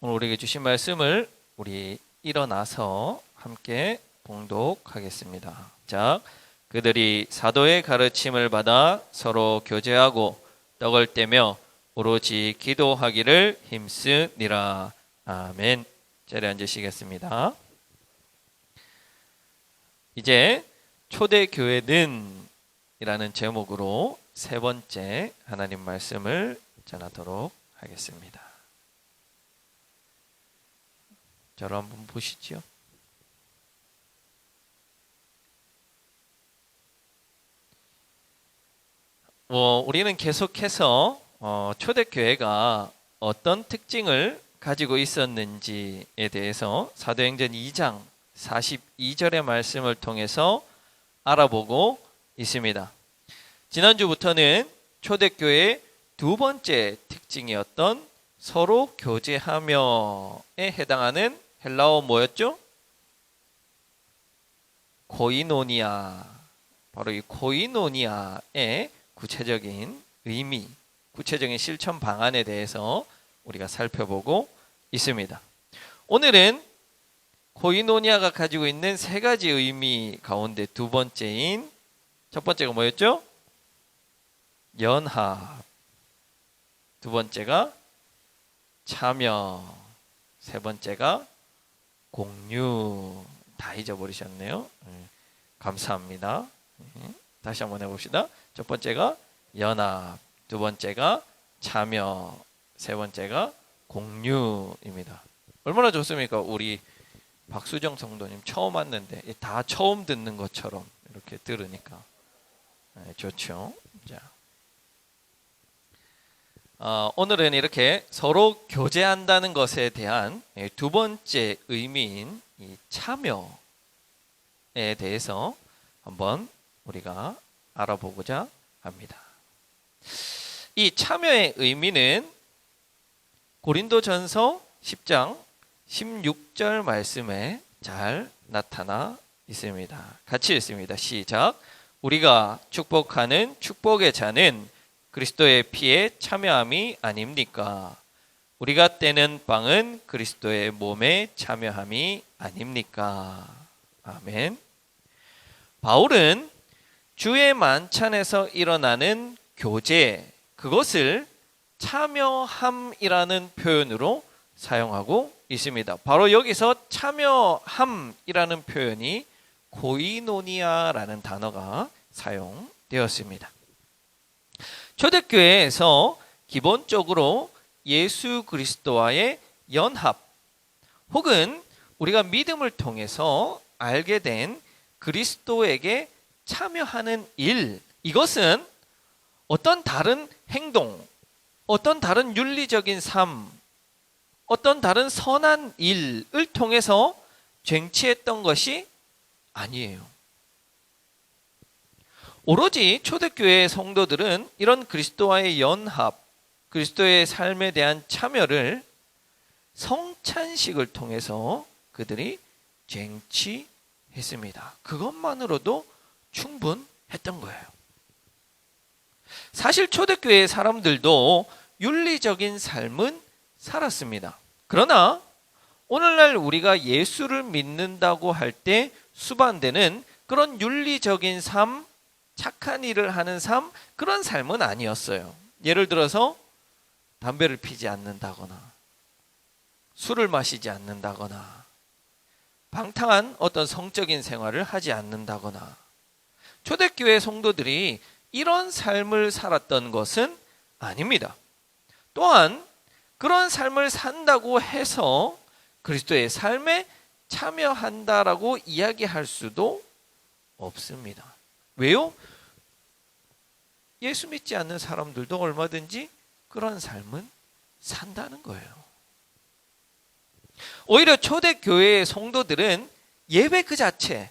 오늘 우리에게 주신 말씀을 우리 일어나서 함께 봉독하겠습니다. 자, 그들이 사도의 가르침을 받아 서로 교제하고 떡을 떼며 오로지 기도하기를 힘쓰니라. 아멘. 자리에 앉으시겠습니다. 이제 초대교회는 이라는 제목으로 세 번째 하나님 말씀을 전하도록 하겠습니다. 저를 한번 보시죠. 우리는 계속해서 초대교회가 어떤 특징을 가지고 있었는지에 대해서 사도행전 2장 42절의 말씀을 통해서 알아보고 있습니다. 지난주부터는 초대교회의 두 번째 특징이었던 서로 교제하며에 해당하는 헬라어 뭐였죠? 코이노니아. 바로 이 코이노니아의 구체적인 의미, 구체적인 실천 방안에 대해서 우리가 살펴보고 있습니다. 오늘은 코이노니아가 가지고 있는 세 가지 의미 가운데 두 번째인 첫 번째가 뭐였죠? 연합. 두 번째가 참여. 세 번째가 공유. 다 잊어버리셨네요. 감사합니다. 다시 한번 해봅시다. 첫 번째가 연합, 두 번째가 참여, 세 번째가 공유입니다. 얼마나 좋습니까? 우리 박수정 성도님 처음 왔는데 다 처음 듣는 것처럼 이렇게 들으니까 좋죠. 자, 오늘은 이렇게 서로 교제한다는 것에 대한 두 번째 의미인 이 참여에 대해서 한번 우리가 알아보고자 합니다. 이 참여의 의미는 고린도전서 10장 16절 말씀에 잘 나타나 있습니다. 같이 읽습니다. 시작. 우리가 축복하는 축복의 자는 그리스도의 피에 참여함이 아닙니까? 우리가 떼는 빵은 그리스도의 몸에 참여함이 아닙니까? 아멘. 바울은 주의 만찬에서 일어나는 교제, 그것을 참여함이라는 표현으로 사용하고 있습니다. 바로 여기서 참여함이라는 표현이 코이노니아라는 단어가 사용되었습니다. 초대교회에서 기본적으로 예수 그리스도와의 연합 혹은 우리가 믿음을 통해서 알게 된 그리스도에게 참여하는 일, 이것은 어떤 다른 행동, 어떤 다른 윤리적인 삶, 어떤 다른 선한 일을 통해서 쟁취했던 것이 아니에요. 오로지 초대교회의 성도들은 이런 그리스도와의 연합, 그리스도의 삶에 대한 참여를 성찬식을 통해서 그들이 쟁취했습니다. 그것만으로도 충분했던 거예요. 사실 초대교회의 사람들도 윤리적인 삶은 살았습니다. 그러나 오늘날 우리가 예수를 믿는다고 할 때 수반되는 그런 윤리적인 삶, 착한 일을 하는 삶, 그런 삶은 아니었어요. 예를 들어서 담배를 피지 않는다거나 술을 마시지 않는다거나 방탕한 어떤 성적인 생활을 하지 않는다거나, 초대교회 성도들이 이런 삶을 살았던 것은 아닙니다. 또한 그런 삶을 산다고 해서 그리스도의 삶에 참여한다라고 이야기할 수도 없습니다. 왜요? 예수 믿지 않는 사람들도 얼마든지 그런 삶은 산다는 거예요. 오히려 초대교회의 성도들은 예배 그 자체,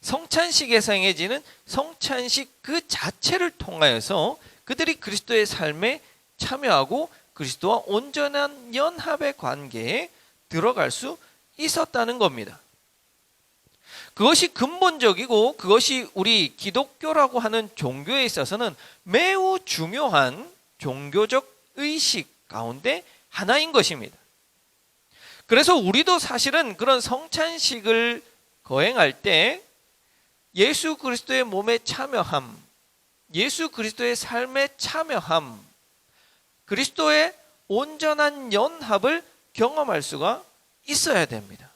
성찬식에서 행해지는 성찬식 그 자체를 통하여서 그들이 그리스도의 삶에 참여하고 그리스도와 온전한 연합의 관계에 들어갈 수 있었다는 겁니다. 그것이 근본적이고 그것이 우리 기독교라고 하는 종교에 있어서는 매우 중요한 종교적 의식 가운데 하나인 것입니다. 그래서 우리도 사실은 그런 성찬식을 거행할 때 예수 그리스도의 몸에 참여함, 예수 그리스도의 삶에 참여함, 그리스도의 온전한 연합을 경험할 수가 있어야 됩니다.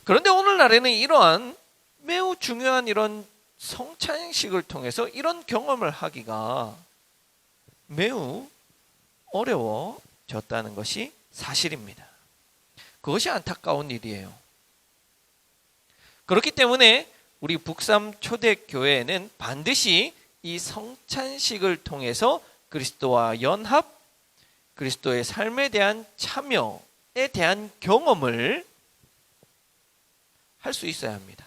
그런데 오늘날에는 이러한 매우 중요한 이런 성찬식을 통해서 이런 경험을 하기가 매우 어려워졌다는 것이 사실입니다. 그것이 안타까운 일이에요. 그렇기 때문에 우리 북삼 초대교회에는 반드시 이 성찬식을 통해서 그리스도와 연합, 그리스도의 삶에 대한 참여에 대한 경험을 할 수 있어야 합니다.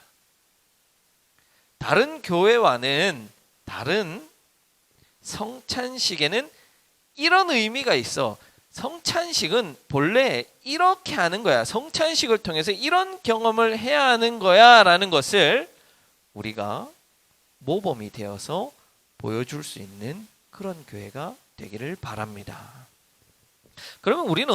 다른 교회와는 다른 성찬식에는 이런 의미가 있어. 성찬식은 본래 이렇게 하는 거야. 성찬식을 통해서 이런 경험을 해야 하는 거야 라는 것을 우리가 모범이 되어서 보여줄 수 있는 그런 교회가 되기를 바랍니다. 그러면 우리는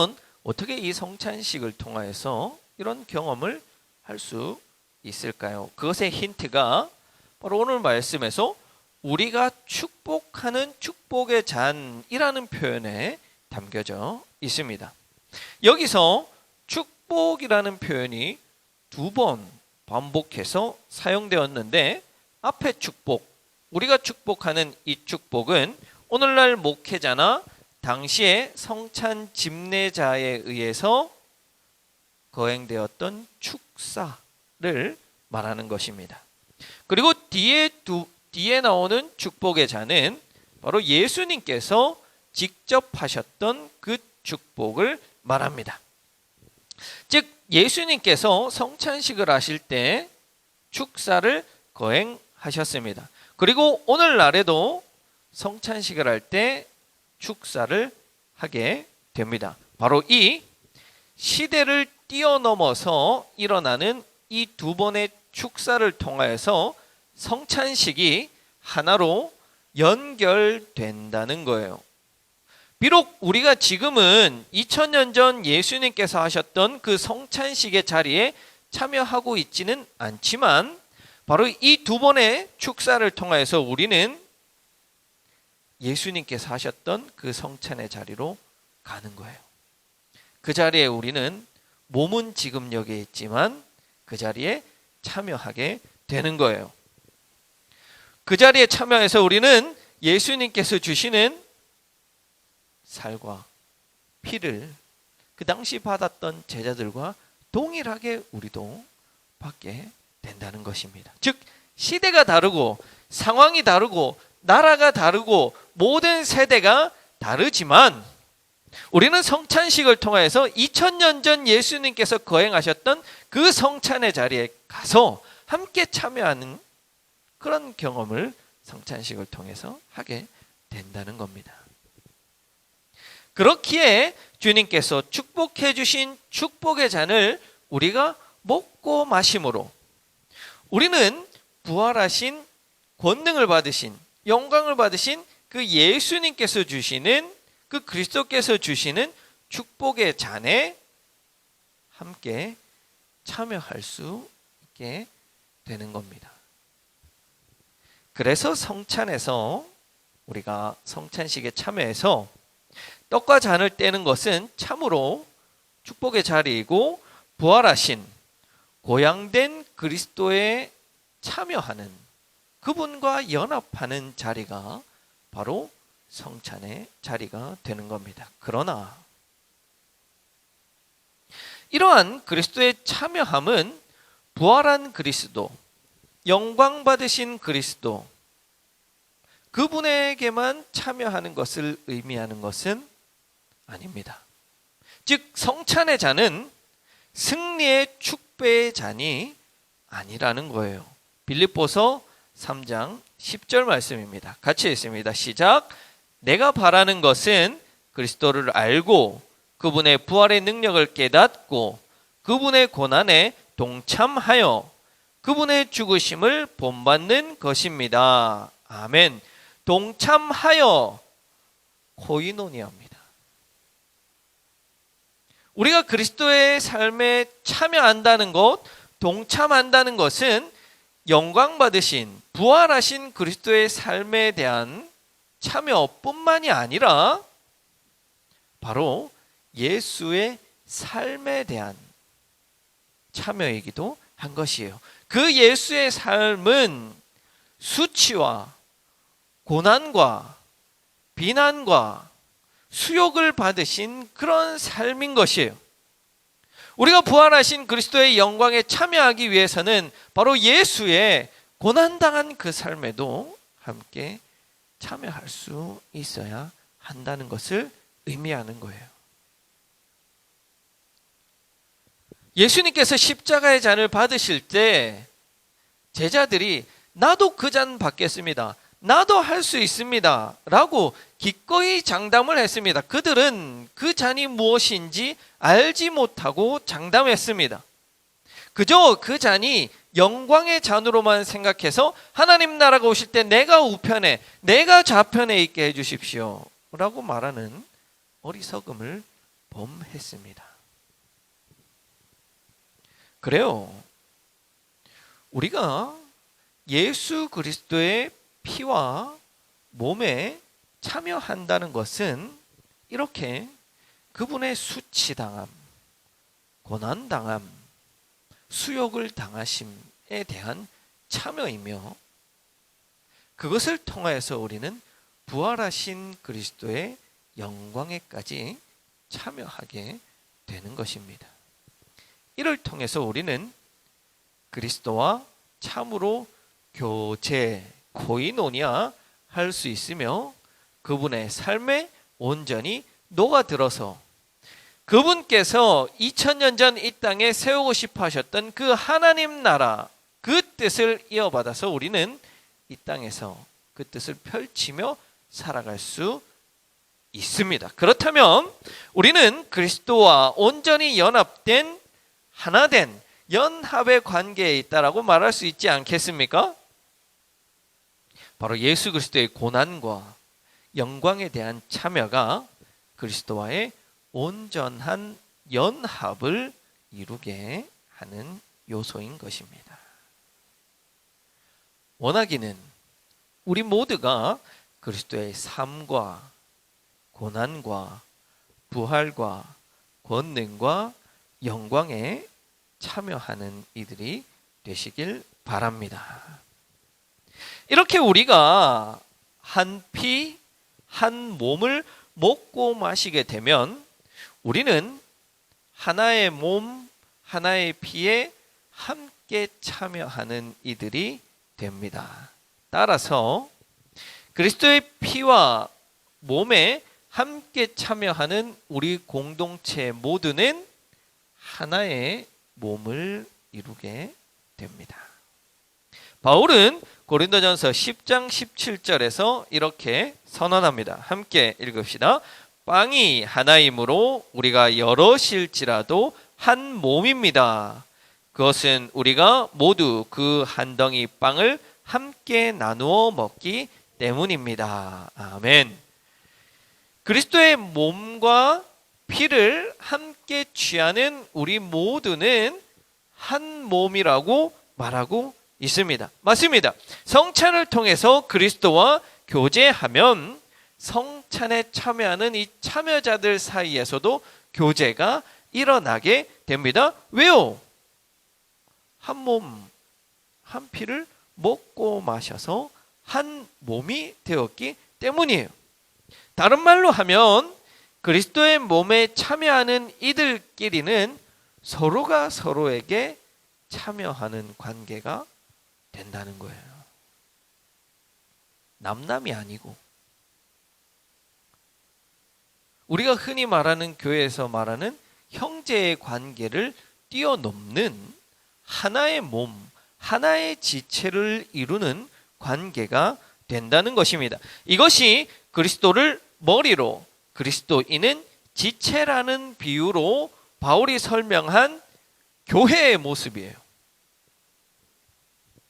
어떻게 이 성찬식을 통하여서 이런 경험을 할 수 있을까요? 그것의 힌트가 바로 오늘 말씀에서 우리가 축복하는 축복의 잔이라는 표현에 담겨져 있습니다. 여기서 축복이라는 표현이 2번 반복해서 사용되었는데, 앞에 축복, 우리가 축복하는 이 축복은 오늘날 목회자나 당시의 성찬 집례자에 의해서 거행되었던 축사를 말하는 것입니다. 그리고 뒤에 나오는 축복의 잔은 바로 예수님께서 직접 하셨던 그 축복을 말합니다. 즉 예수님께서 성찬식을 하실 때 축사를 거행하셨습니다. 그리고 오늘날에도 성찬식을 할 때 축사를 하게 됩니다. 바로 이 시대를 뛰어넘어서 일어나는 이 2번의 축사를 통하여서 성찬식이 하나로 연결된다는 거예요. 비록 우리가 지금은 2000년 전 예수님께서 하셨던 그 성찬식의 자리에 참여하고 있지는 않지만 바로 이 2번의 축사를 통하여서 우리는 예수님께서 하셨던 그 성찬의 자리로 가는 거예요. 그 자리에 우리는 몸은 지금 여기에 있지만 그 자리에 참여하게 되는 거예요. 그 자리에 참여해서 우리는 예수님께서 주시는 살과 피를 그 당시 받았던 제자들과 동일하게 우리도 받게 된다는 것입니다. 즉 시대가 다르고 상황이 다르고 나라가 다르고 모든 세대가 다르지만 우리는 성찬식을 통해서 2000년 전 예수님께서 거행하셨던 그 성찬의 자리에 가서 함께 참여하는 그런 경험을 성찬식을 통해서 하게 된다는 겁니다. 그렇기에 주님께서 축복해 주신 축복의 잔을 우리가 먹고 마심으로 우리는 부활하신 권능을 받으신 영광을 받으신 그 예수님께서 주시는 그 그리스도께서 주시는 축복의 잔에 함께 참여할 수 있게 되는 겁니다. 그래서 성찬에서 우리가 성찬식에 참여해서 떡과 잔을 떼는 것은 참으로 축복의 자리이고 부활하신 고향된 그리스도에 참여하는 그분과 연합하는 자리가 바로 성찬의 자리가 되는 겁니다. 그러나 이러한 그리스도의 참여함은 부활한 그리스도, 영광 받으신 그리스도, 그분에게만 참여하는 것을 의미하는 것은 아닙니다. 즉 성찬의 잔은 승리의 축배의 잔이 아니라는 거예요. 빌립보서 3장 10절 말씀입니다. 같이 읽습니다. 시작. 내가 바라는 것은 그리스도를 알고 그분의 부활의 능력을 깨닫고 그분의 고난에 동참하여 그분의 죽으심을 본받는 것입니다. 아멘. 동참하여 코이노니아입니다. 우리가 그리스도의 삶에 참여한다는 것, 동참한다는 것은 영광 받으신, 부활하신 그리스도의 삶에 대한 참여뿐만이 아니라 바로 예수의 삶에 대한 참여이기도 한 것이에요. 그 예수의 삶은 수치와 고난과 비난과 수욕을 받으신 그런 삶인 것이에요. 우리가 부활하신 그리스도의 영광에 참여하기 위해서는 바로 예수의 고난당한 그 삶에도 함께 참여할 수 있어야 한다는 것을 의미하는 거예요. 예수님께서 십자가의 잔을 받으실 때 제자들이 나도 그 잔 받겠습니다, 나도 할 수 있습니다 라고 기꺼이 장담을 했습니다. 그들은 그 잔이 무엇인지 알지 못하고 장담했습니다. 그저 그 잔이 영광의 잔으로만 생각해서 하나님 나라가 오실 때 내가 우편에, 내가 좌편에 있게 해주십시오 라고 말하는 어리석음을 범했습니다. 그래요. 우리가 예수 그리스도의 피와 몸에 참여한다는 것은 이렇게 그분의 수치당함, 고난당함, 수욕을 당하심에 대한 참여이며, 그것을 통하여서 우리는 부활하신 그리스도의 영광에까지 참여하게 되는 것입니다. 이를 통해서 우리는 그리스도와 참으로 교제, 코이노니아 할 수 있으며 그분의 삶에 온전히 녹아들어서 그분께서 2000년 전 이 땅에 세우고 싶어 하셨던 그 하나님 나라, 그 뜻을 이어받아서 우리는 이 땅에서 그 뜻을 펼치며 살아갈 수 있습니다. 그렇다면 우리는 그리스도와 온전히 연합된, 하나된 연합의 관계에 있다라고 말할 수 있지 않겠습니까? 바로 예수 그리스도의 고난과 영광에 대한 참여가 그리스도와의 온전한 연합을 이루게 하는 요소인 것입니다. 원하기는 우리 모두가 그리스도의 삶과 고난과 부활과 권능과 영광에 참여하는 이들이 되시길 바랍니다. 이렇게 우리가 한 피, 한 몸을 먹고 마시게 되면 우리는 하나의 몸, 하나의 피에 함께 참여하는 이들이 됩니다. 따라서 그리스도의 피와 몸에 함께 참여하는 우리 공동체 모두는 하나의 몸을 이루게 됩니다. 바울은 고린도전서 10장 17절에서 이렇게 선언합니다. 함께 읽읍시다. 빵이 하나이므로 우리가 여럿일지라도 한 몸입니다. 그것은 우리가 모두 그 한 덩이 빵을 함께 나누어 먹기 때문입니다. 아멘. 그리스도의 몸과 피를 함께 취하는 우리 모두는 한 몸이라고 말하고 있습니다. 맞습니다. 성찬을 통해서 그리스도와 교제하면 성찬에 참여하는 이 참여자들 사이에서도 교제가 일어나게 됩니다. 왜요? 한 몸, 한 피를 먹고 마셔서 한 몸이 되었기 때문이에요. 다른 말로 하면 그리스도의 몸에 참여하는 이들끼리는 서로가 서로에게 참여하는 관계가 된다는 거예요. 남남이 아니고, 우리가 흔히 말하는, 교회에서 말하는 형제의 관계를 뛰어넘는 하나의 몸, 하나의 지체를 이루는 관계가 된다는 것입니다. 이것이 그리스도를 머리로, 그리스도인은 지체라는 비유로 바울이 설명한 교회의 모습이에요.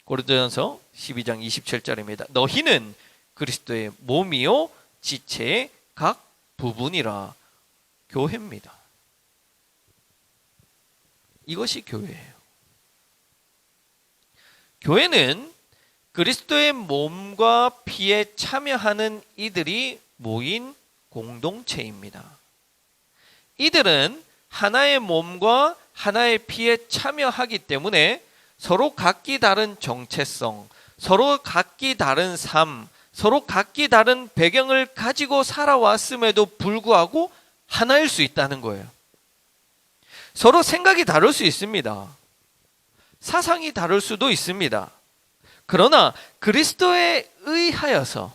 고린도전서 12장 27절입니다. 너희는 그리스도의 몸이요 지체의 각 부분이라. 교회입니다. 이것이 교회예요. 교회는 그리스도의 몸과 피에 참여하는 이들이 모인 공동체입니다. 이들은 하나의 몸과 하나의 피에 참여하기 때문에 서로 각기 다른 정체성, 서로 각기 다른 삶, 서로 각기 다른 배경을 가지고 살아왔음에도 불구하고 하나일 수 있다는 거예요. 서로 생각이 다를 수 있습니다. 사상이 다를 수도 있습니다. 그러나 그리스도에 의하여서,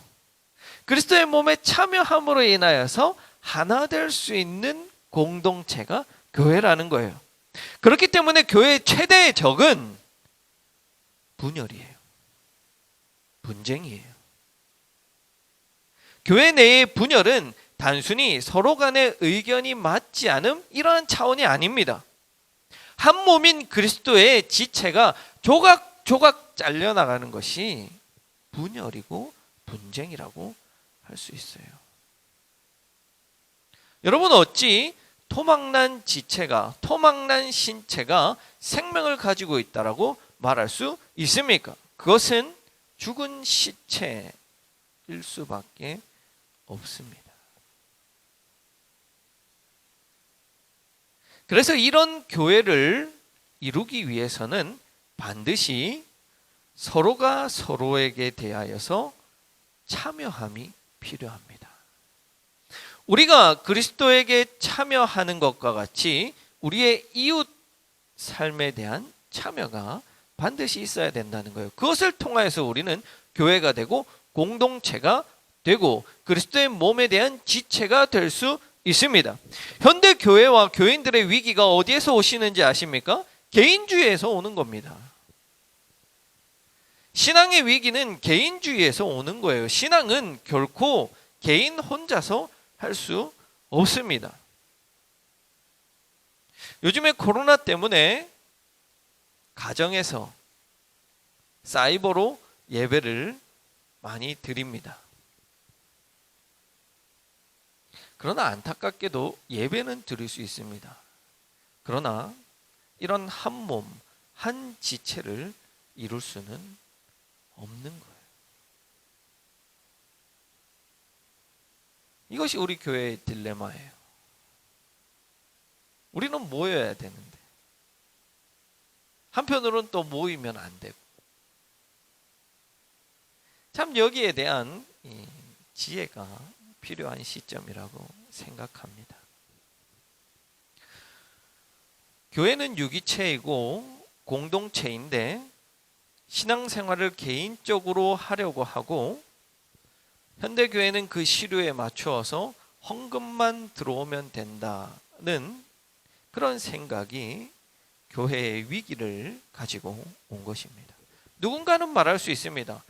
그리스도의 몸에 참여함으로 인하여서 하나 될 수 있는 공동체가 교회라는 거예요. 그렇기 때문에 교회의 최대의 적은 분열이에요. 분쟁이에요. 교회 내의 분열은 단순히 서로 간의 의견이 맞지 않음, 이러한 차원이 아닙니다. 한 몸인 그리스도의 지체가 조각조각 잘려나가는 것이 분열이고 분쟁이라고 할 수 있어요. 여러분, 어찌 토막난 지체가, 토막난 신체가 생명을 가지고 있다라고 말할 수 있습니까? 그것은 죽은 시체일 수밖에 없습니다. 그래서 이런 교회를 이루기 위해서는 반드시 서로가 서로에게 대하여서 참여함이 필요합니다. 우리가 그리스도에게 참여하는 것과 같이 우리의 이웃 삶에 대한 참여가 반드시 있어야 된다는 거예요. 그것을 통하여서 우리는 교회가 되고 공동체가 되고 그리스도의 몸에 대한 지체가 될 수 있습니다. 현대 교회와 교인들의 위기가 어디에서 오시는지 아십니까? 개인주의에서 오는 겁니다. 신앙의 위기는 개인주의에서 오는 거예요. 신앙은 결코 개인 혼자서 할 수 없습니다. 요즘에 코로나 때문에 가정에서 사이버로 예배를 많이 드립니다. 그러나 안타깝게도 예배는 드릴 수 있습니다. 그러나 이런 한 몸, 한 지체를 이룰 수는 없는 거예요. 이것이 우리 교회의 딜레마예요. 우리는 모여야 되는데 한편으로는 또 모이면 안 되고, 참 여기에 대한 지혜가 필요한 시점이라고 생각합니다. 교회는 유기체이고 공동체인데 신앙생활을 개인적으로 하려고 하고 현대교회는 그 시류에 맞추어서 헌금만 들어오면 된다는 그런 생각이 교회의 위기를 가지고 온 것입니다. 누군가는 말할 수 있습니다.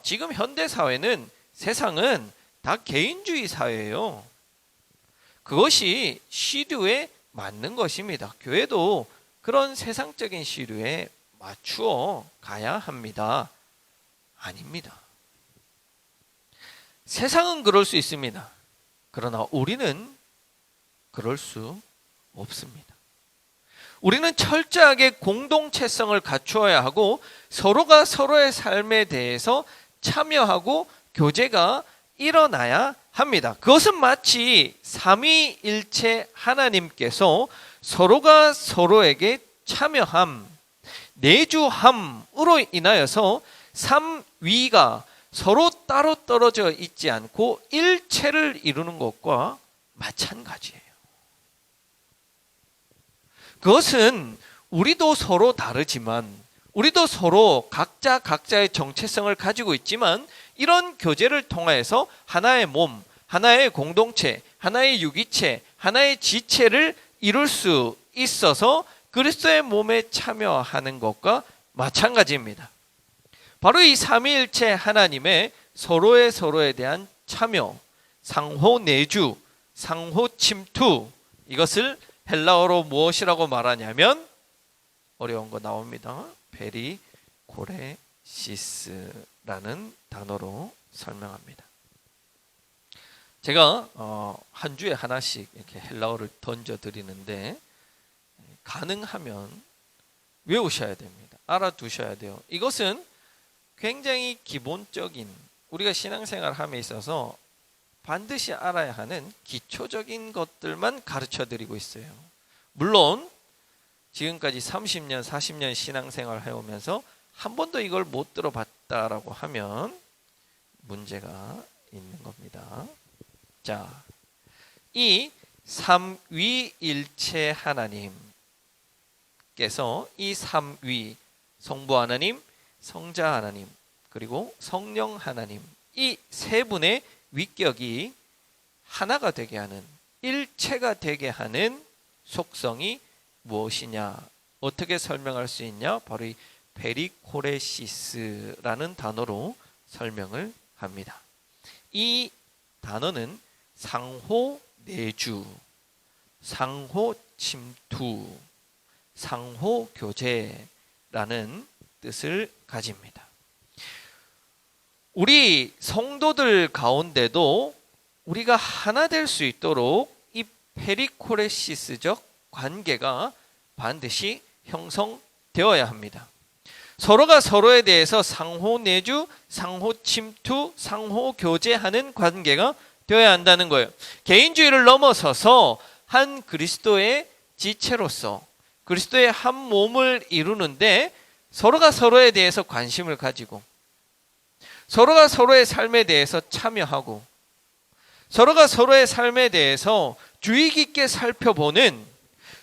지금 현대사회는, 세상은 다 개인주의 사회예요. 그것이 시류에 맞는 것입니다. 교회도 그런 세상적인 시류에 맞추어 가야 합니다. 아닙니다. 세상은 그럴 수 있습니다. 그러나 우리는 그럴 수 없습니다. 우리는 철저하게 공동체성을 갖추어야 하고 서로가 서로의 삶에 대해서 참여하고 교제가 일어나야 합니다. 그것은 마치 삼위일체 하나님께서 서로가 서로에게 참여함, 내주함으로 인하여서 삼위가 서로 따로 떨어져 있지 않고 일체를 이루는 것과 마찬가지예요. 그것은 우리도 서로 다르지만, 우리도 서로 각자 각자의 정체성을 가지고 있지만 이런 교제를 통해서 하나의 몸, 하나의 공동체, 하나의 유기체, 하나의 지체를 이룰 수 있어서 그리스도의 몸에 참여하는 것과 마찬가지입니다. 바로 이 삼위일체 하나님의 서로에 대한 참여, 상호 내주, 상호 침투, 이것을 헬라어로 무엇이라고 말하냐면, 어려운 거 나옵니다. 페리코레시스라는 단어로 설명합니다. 제가 한 주에 하나씩 이렇게 헬라어를 던져 드리는데 가능하면 외우셔야 됩니다. 알아두셔야 돼요. 이것은 굉장히 기본적인 우리가 신앙생활 함에 있어서 반드시 알아야 하는 기초적인 것들만 가르쳐 드리고 있어요. 물론 지금까지 30년, 40년 신앙생활 해오면서 한 번도 이걸 못 들어봤다라고 하면 문제가 있는 겁니다. 자, 이 삼위일체 하나님께서 이 삼위, 성부 하나님, 성자 하나님, 그리고 성령 하나님, 이 세 분의 위격이 하나가 되게 하는, 일체가 되게 하는 속성이 무엇이냐? 어떻게 설명할 수 있냐? 바로 이 페리코레시스라는 단어로 설명을 합니다. 이 단어는 상호 내주, 상호 침투, 상호 교제라는 뜻을 가집니다. 우리 성도들 가운데도 우리가 하나 될 수 있도록 이 페리코레시스적 관계가 반드시 형성되어야 합니다. 서로가 서로에 대해서 상호 내주, 상호 침투, 상호 교제하는 관계가 되어야 한다는 거예요. 개인주의를 넘어서서 한 그리스도의 지체로서 그리스도의 한 몸을 이루는데 서로가 서로에 대해서 관심을 가지고 서로가 서로의 삶에 대해서 참여하고 서로가 서로의 삶에 대해서 주의 깊게 살펴보는,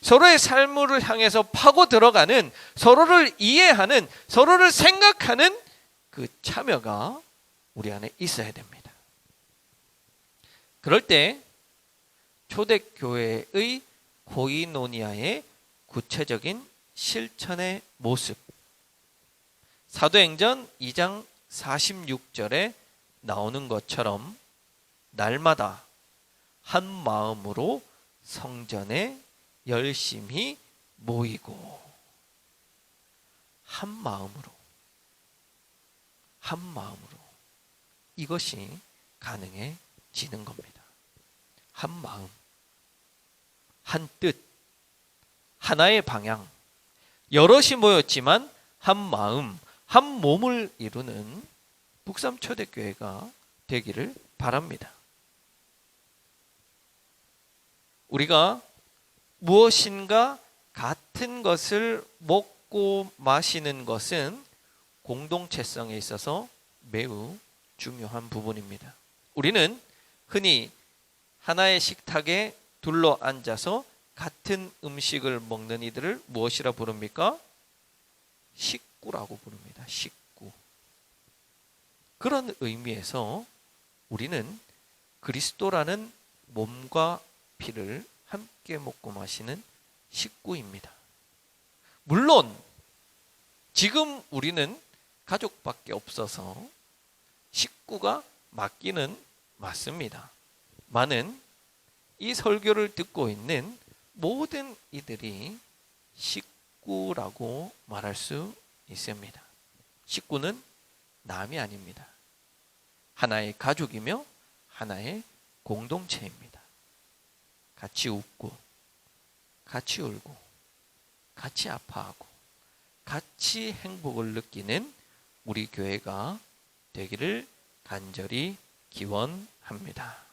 서로의 삶을 향해서 파고 들어가는, 서로를 이해하는, 서로를 생각하는 그 참여가 우리 안에 있어야 됩니다. 그럴 때 초대교회의 코이노니아의 구체적인 실천의 모습, 사도행전 2장 46절에 나오는 것처럼 날마다 한 마음으로 성전에 열심히 모이고, 한 마음으로 이것이 가능해지는 겁니다. 한 마음, 한 뜻, 하나의 방향, 여럿이 모였지만 한 마음, 한 몸을 이루는 북삼초대교회가 되기를 바랍니다. 우리가 무엇인가 같은 것을 먹고 마시는 것은 공동체성에 있어서 매우 중요한 부분입니다. 우리는 흔히 하나의 식탁에 둘러 앉아서 같은 음식을 먹는 이들을 무엇이라 부릅니까? 식구라고 부릅니다. 식구. 그런 의미에서 우리는 그리스도라는 몸과 피를 함께 먹고 마시는 식구입니다. 물론 지금 우리는 가족밖에 없어서 식구가 맞기는 맞습니다. 많은 이 설교를 듣고 있는 모든 이들이 식구라고 말할 수 있습니다. 식구는 남이 아닙니다. 하나의 가족이며 하나의 공동체입니다. 같이 웃고, 같이 울고, 같이 아파하고, 같이 행복을 느끼는 우리 교회가 되기를 간절히 기원합니다.